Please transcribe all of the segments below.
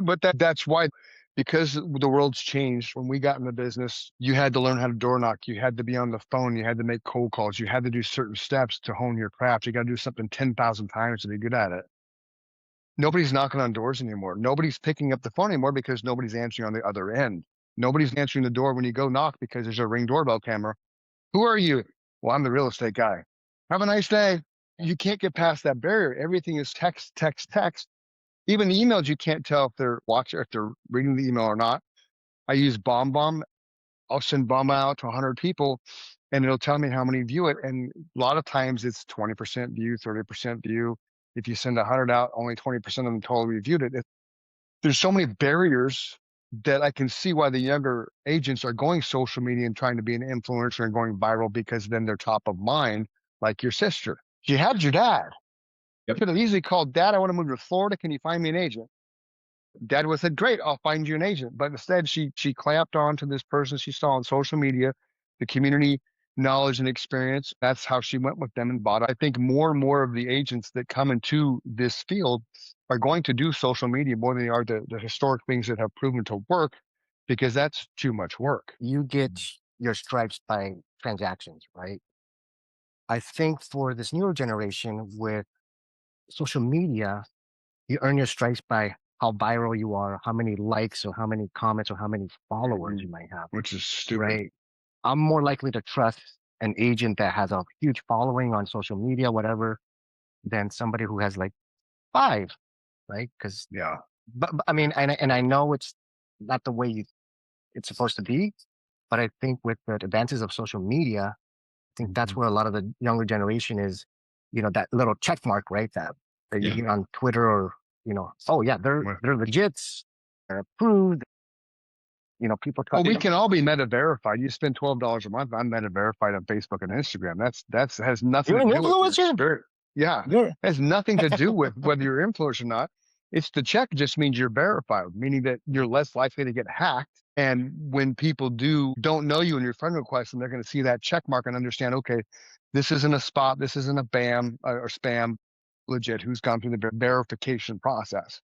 But that's why, because the world's changed. When we got in the business, you had to learn how to door knock. You had to be on the phone. You had to make cold calls. You had to do certain steps to hone your craft. You got to do something 10,000 times to be good at it. Nobody's knocking on doors anymore. Nobody's picking up the phone anymore because nobody's answering on the other end. Nobody's answering the door when you go knock because there's a Ring doorbell camera. Who are you? Well, I'm the real estate guy. Have a nice day. You can't get past that barrier. Everything is text, text, text. Even the emails, you can't tell if they're watching, if they're reading the email or not. I use BombBomb. I'll send Bomb out to 100 people and it'll tell me how many view it. And a lot of times it's 20% view, 30% view. If you send 100 out, only 20% of them totally reviewed it. There's so many barriers that I can see why the younger agents are going social media and trying to be an influencer and going viral because then they're top of mind, like your sister. She had your dad. Yep. Could have easily called, Dad, I want to move to Florida. Can you find me an agent? Dad would have said, great, I'll find you an agent. But instead, she clamped on to this person she saw on social media, the community knowledge and experience. That's how she went with them and bought it. I think more and more of the agents that come into this field are going to do social media more than they are the historic things that have proven to work, because that's too much work. You get your stripes by transactions, right? I think for this newer generation with social media, you earn your stripes by how viral you are, how many likes or how many comments or how many followers you might have, Which is stupid. right? I'm more likely to trust an agent that has a huge following on social media, whatever, than somebody who has like 5, right? Because, Yeah. but I mean, and I know it's not the way it's supposed to be, but I think with the advances of social media, I think that's where a lot of the younger generation is, that little check mark, right? That you Yeah. hear on Twitter or, oh yeah, they're legit, they're approved. People Well, talk. we can all be meta verified. You spend $12 a month. I'm meta verified on Facebook and Instagram. That's has nothing You're to an do with your influencer. spirit. Yeah, You're has nothing to do with whether you're influenced or not. It's the check just means you're verified, meaning that you're less likely to get hacked. And when people don't know you in your friend request, and they're going to see that check mark and understand, okay, this isn't a spot, this isn't a BAM or spam, legit. Who's gone through the verification process?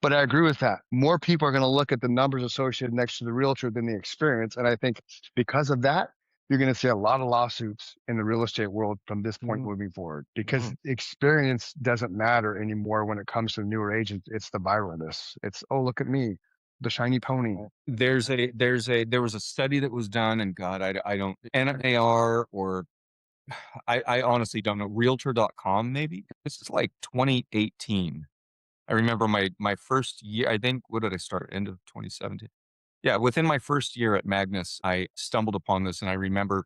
But I agree with that. More people are going to look at the numbers associated next to the realtor than the experience. And I think because of that, you're going to see a lot of lawsuits in the real estate world from this point moving forward, because experience doesn't matter anymore when it comes to newer agents. It's the viralness. It's, oh, look at me, the shiny pony. There was a study that was done, and God, I don't, NAR or I honestly don't know, realtor.com maybe. This is like 2018. I remember my first year, I think, what did I start? End of 2017. Yeah, within my first year at Magnus, I stumbled upon this, and I remember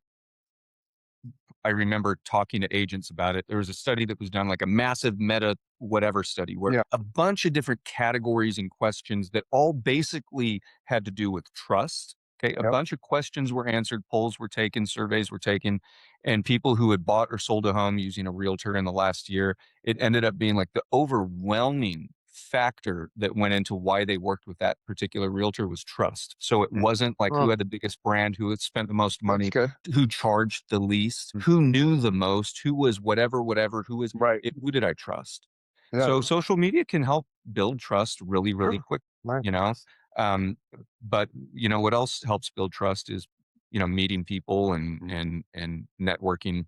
talking to agents about it. There was a study that was done, like a massive meta whatever study, where a bunch of different categories and questions that all basically had to do with trust. Okay. A bunch of questions were answered, polls were taken, surveys were taken, and people who had bought or sold a home using a realtor in the last year, it ended up being like the overwhelming factor that went into why they worked with that particular realtor was trust. So it wasn't like who had the biggest brand, who had spent the most money, who charged the least, who knew the most, who was whatever, who was who did I trust? So social media can help build trust really, really quick, you know? But what else helps build trust is, meeting people and networking